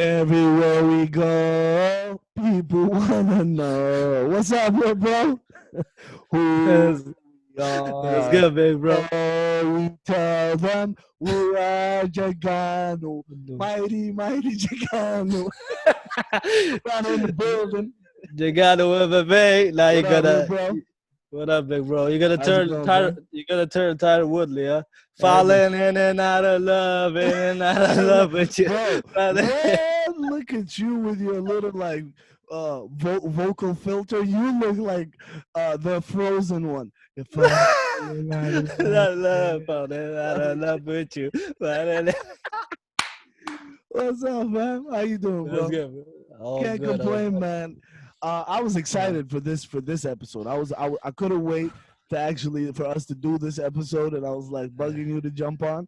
Everywhere we go, people wanna know what's up, little bro. Who That's, we that's are. good, big bro. Oh, we tell them we are JEGANU, mighty, mighty JEGANU. Down in the building. JEGANU MMA. Now you What up, little gotta. bro? What up, big bro? You gotta How's it turn going, Tyler. bro? You gotta turn Tyler Woodley, huh? Hey, man. Falling in and out of love, in and out of Hey, love with you. bro, Falling- man, look at you with your little like vocal filter. You look like the Frozen one. If I Not love, falling out of love with you. Falling- What's up, man? How you doing, That's bro? good, bro. All Can't good, all complain, good. man. I was excited for this episode. I couldn't wait to actually for us to do this episode, and I was like bugging you to jump on.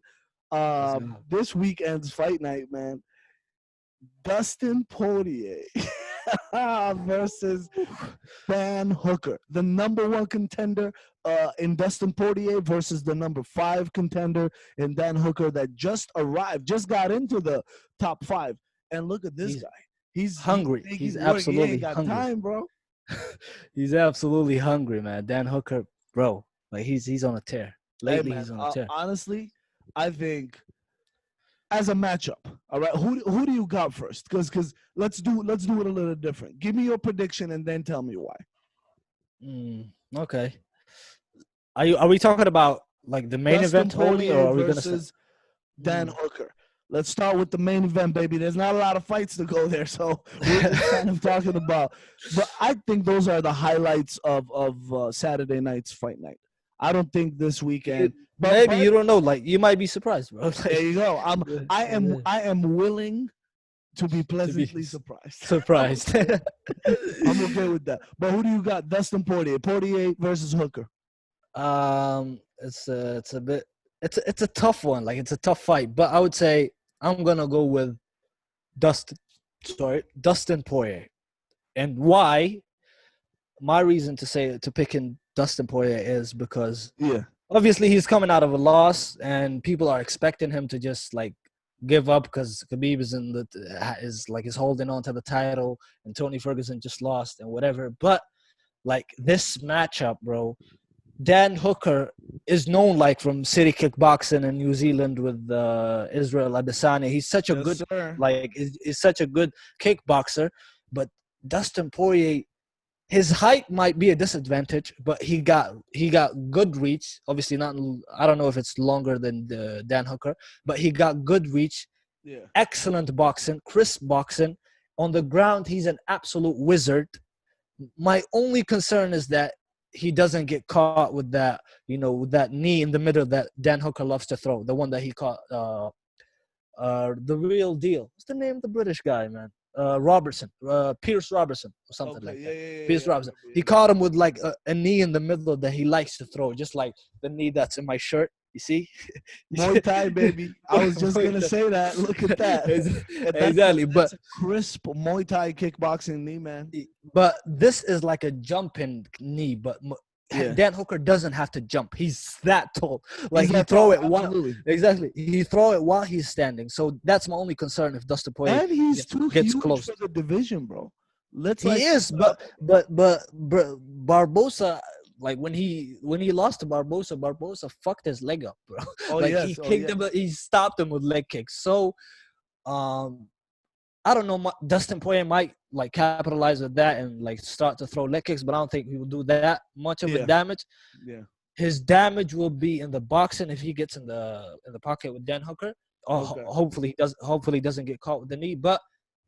Let's go. This weekend's fight night, man. Dustin Porrier versus Dan Hooker, the number one contender in Dustin Portier versus the number 5 contender in Dan Hooker that just arrived, just got into the top 5. And look at this He's guy. He's hungry. making He's work. He absolutely ain't got hungry. time, bro. He's absolutely hungry, man. Dan Hooker, bro, like he's on a tear. Hey, Lately, man. he's on a tear. Honestly, I think as a matchup, all right. Who do you got first? Because let's do it a little different. Give me your prediction and then tell me why. Okay. Are we talking about like the main Dustin event only, or Poirier are we gonna say? versus Dan Hooker. Let's start with the main event, baby. There's not a lot of fights to go there, so we're just kind of talking about. But I think those are the highlights of Saturday night's fight night. I don't think this weekend. Maybe you don't know. Like you might be surprised, bro. Like, there you go. I am willing to be pleasantly surprised. surprised. I'm okay with that. But who do you got? Dustin Poirier. Poirier versus Hooker. It's a tough one. Like it's a tough fight, but I would say I'm gonna go with Dustin Poirier. And why? My reason to picking Dustin Poirier is because obviously he's coming out of a loss, and people are expecting him to just like give up because Khabib is holding on to the title, and Tony Ferguson just lost and whatever. But like this matchup, bro, Dan Hooker is known like from City Kickboxing in New Zealand with Israel Adesanya. He's such a good is such a good kickboxer, but Dustin Poirier, his height might be a disadvantage, but he got good reach. Obviously not. I don't know if it's longer than the Dan Hooker, but he got good reach. Yeah. Excellent boxing, crisp boxing. On the ground, he's an absolute wizard. My only concern is that he doesn't get caught with that, with that knee in the middle that Dan Hooker loves to throw. The one that he caught, the real deal. What's the name of the British guy, man? Robertson, Pierce Robertson, or something like that. Pierce Robertson. He caught him with like a knee in the middle that he likes to throw, just like the knee that's in my shirt. You see? Muay Thai, baby. I was just gonna say that. Look at that. Exactly, that's a crisp Muay Thai kickboxing knee, man. But this is like a jumping knee, but Dan Hooker doesn't have to jump. He's that tall. Like he throw it he throw it while he's standing. So that's my only concern if Dustin Poirier and he's too gets huge close for the division, bro. But Barbosa, like when he lost to Barbosa fucked his leg up, bro. He kicked him, he stopped him with leg kicks. So I don't know. Dustin Poirier might like capitalize with that and like start to throw leg kicks, but I don't think he will do that much of a damage. Yeah, his damage will be in the boxing if he gets in the pocket with Dan Hooker. Hopefully he does. Hopefully he doesn't get caught with the knee. But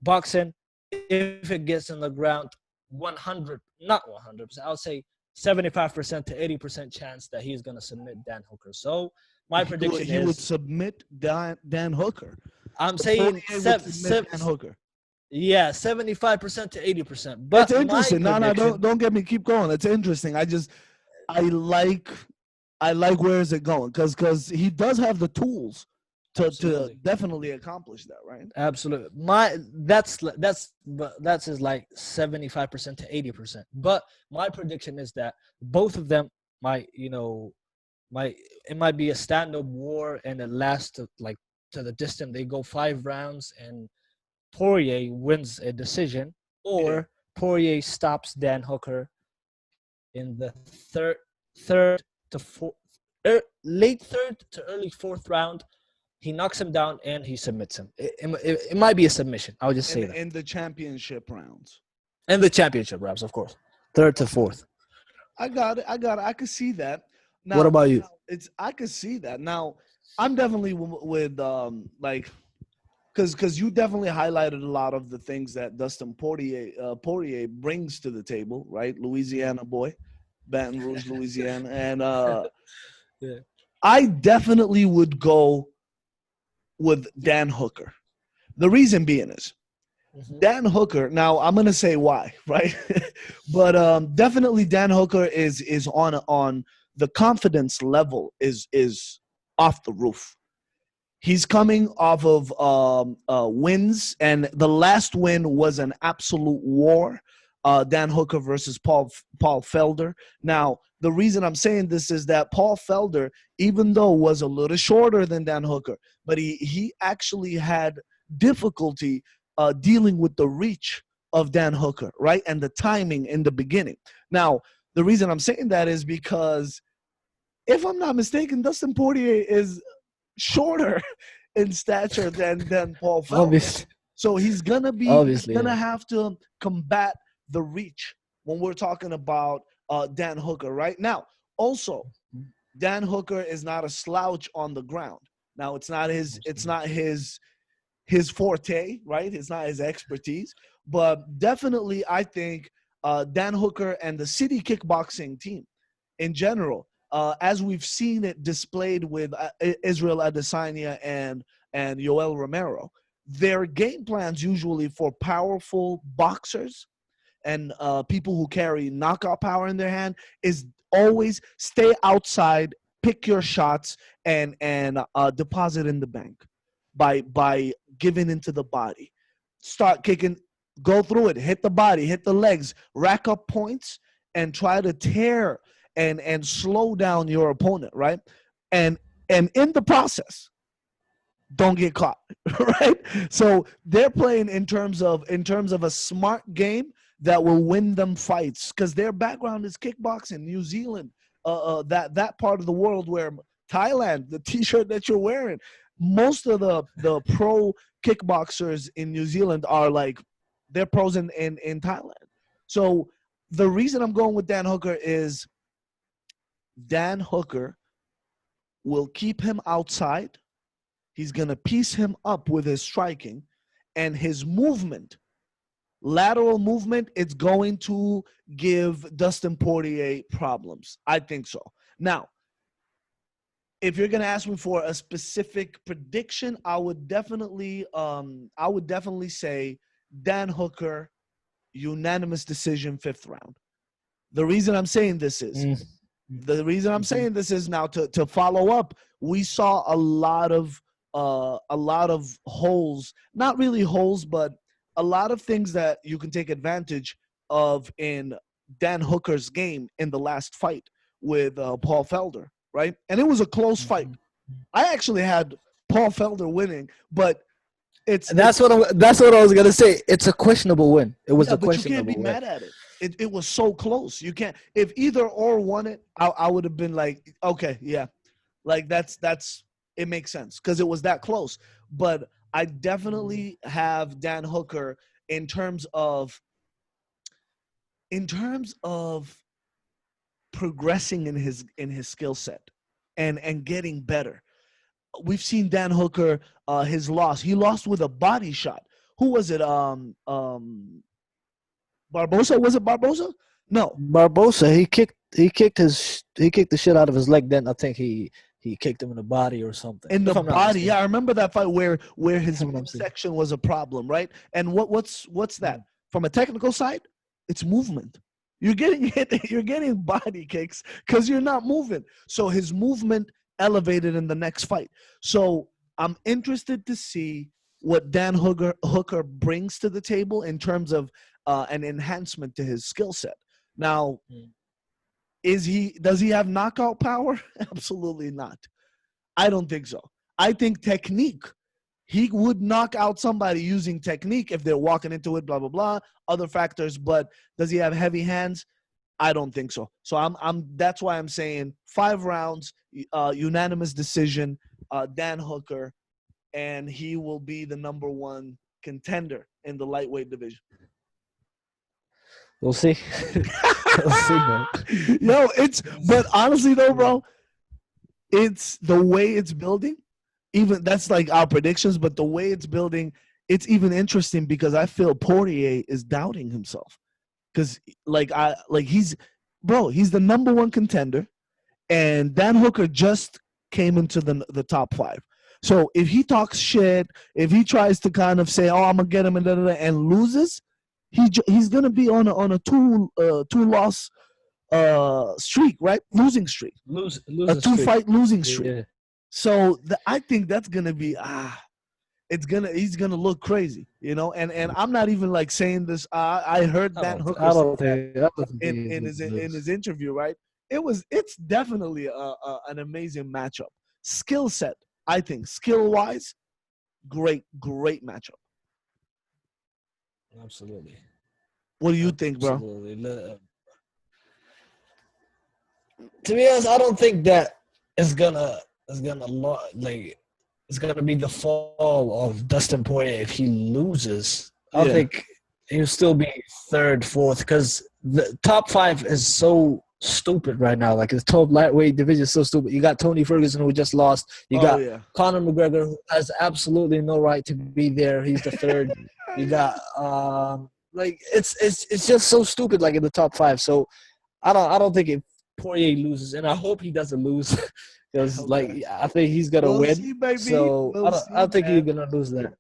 boxing, if it gets in the ground, 100, not 100%, I'll say 75% to 80% chance that he's gonna submit Dan Hooker. So my prediction is he would submit Dan Hooker. I'm saying Dan Hooker. Yeah, 75% to 80%. But it's interesting. No, don't get me. Keep going. It's interesting. I like where is it going because he does have the tools to definitely accomplish that, right? Absolutely. That's his like 75% to 80%. But my prediction is that both of them might it might be a stand-up war and it lasts to the distance. They go 5 rounds and Poirier wins a decision, or Poirier stops Dan Hooker in the third to fourth, late third to early fourth round. He knocks him down and he submits him. It might be a submission. I would just say that. In the championship rounds. And the championship rounds, of course. Third to fourth. I got it. I could see that. Now, what about you? I could see that. Now, I'm definitely with like, because you definitely highlighted a lot of the things that Dustin Poirier brings to the table, right? Louisiana boy, Baton Rouge, Louisiana, and yeah. I definitely would go with Dan Hooker. The reason being is Dan Hooker. Now I'm gonna say why, right? But definitely Dan Hooker is on the confidence level is off the roof. He's coming off of wins, and the last win was an absolute war. Dan Hooker versus Paul Felder. Now, the reason I'm saying this is that Paul Felder, even though was a little shorter than Dan Hooker, but he actually had difficulty dealing with the reach of Dan Hooker, right? And the timing in the beginning. Now, the reason I'm saying that is because, if I'm not mistaken, Dustin Poirier is shorter in stature than Paul Felder. Obviously. So he's gonna have to combat the reach when we're talking about Dan Hooker right now. Also, Dan Hooker is not a slouch on the ground. Now, it's not his forte, right? It's not his expertise, but definitely I think Dan Hooker and the City Kickboxing team in general, as we've seen it displayed with Israel Adesanya and Yoel Romero, their game plans usually for powerful boxers and people who carry knockout power in their hand is always stay outside, pick your shots, and deposit in the bank by giving into the body. Start kicking, go through it, hit the body, hit the legs, rack up points, and try to tear and slow down your opponent, right? And in the process, don't get caught, right? So they're playing in terms of a smart game that will win them fights, because their background is kickboxing. New Zealand, that part of the world, where Thailand, the T-shirt that you're wearing, most of the pro kickboxers in New Zealand are like, they're pros in Thailand. So the reason I'm going with Dan Hooker is Dan Hooker will keep him outside. He's going to piece him up with his striking, and his movement, lateral movement, it's going to give Dustin Poirier problems. I think so. Now, if you're going to ask me for a specific prediction, I would definitely say Dan Hooker, unanimous decision, 5th round. The reason I'm saying this is now to follow up, we saw a lot of holes, not really holes, but a lot of things that you can take advantage of in Dan Hooker's game in the last fight with Paul Felder, right? And it was a close fight. I actually had Paul Felder winning, but that's what I was gonna say. It's a questionable win. It was a questionable win. You can't be mad at it. It was so close. You can't. If either or won it, I would have been like, okay, yeah, like that's it makes sense because it was that close. But I definitely have Dan Hooker in terms of progressing in his skill set and getting better. We've seen Dan Hooker, his loss. He lost with a body shot. Who was it? Barbosa? Was it Barbosa? No. Barbosa. He kicked the shit out of his leg. Then I think he kicked him in the body or something. In the body, yeah. I remember that fight where his midsection was a problem, right? And what's that? From a technical side, it's movement. You're getting hit. You're getting body kicks because you're not moving. So his movement elevated in the next fight. So I'm interested to see what Dan Hooker brings to the table in terms of an enhancement to his skill set. Now, does he have knockout power? Absolutely not. I don't think so. I think technique He would knock out somebody using technique if they're walking into it, blah, blah, blah, other factors. But does he have heavy hands? I don't think so. So that's why I'm saying 5 rounds, unanimous decision, Dan Hooker, and he will be the #1 contender in the lightweight division. We'll see. We'll see, man. Yo, but honestly though, bro, it's the way it's building. Even that's like our predictions, but the way it's building, it's even interesting because I feel Porrier is doubting himself. Because he's the #1 contender, and Dan Hooker just came into the top 5. So if he talks shit, if he tries to kind of say, "Oh, I'm gonna get him," and loses, he's gonna be on a 2-loss streak, right? Losing streak. Losing a 2-fight losing streak. Yeah. So I think that's gonna be he's gonna look crazy, And I'm not even like saying this. I heard Dan Hooker in his interview, right? It's definitely an amazing matchup. Skill set, I think, skill wise, great matchup. Absolutely. What do you think, bro? Absolutely. To be honest, I don't think that it's gonna be the fall of Dustin Poirier if he loses. I think he'll still be 3rd, 4th, because the top 5 is so stupid right now. Like the top lightweight division is so stupid. You got Tony Ferguson, who just lost. You got Conor McGregor, who has absolutely no right to be there. He's the 3rd. You got it's just so stupid. Like in the top 5. So I don't think if Poirier loses, and I hope he doesn't lose. Because I think he's gonna win. See, baby. So I don't think he's gonna lose that.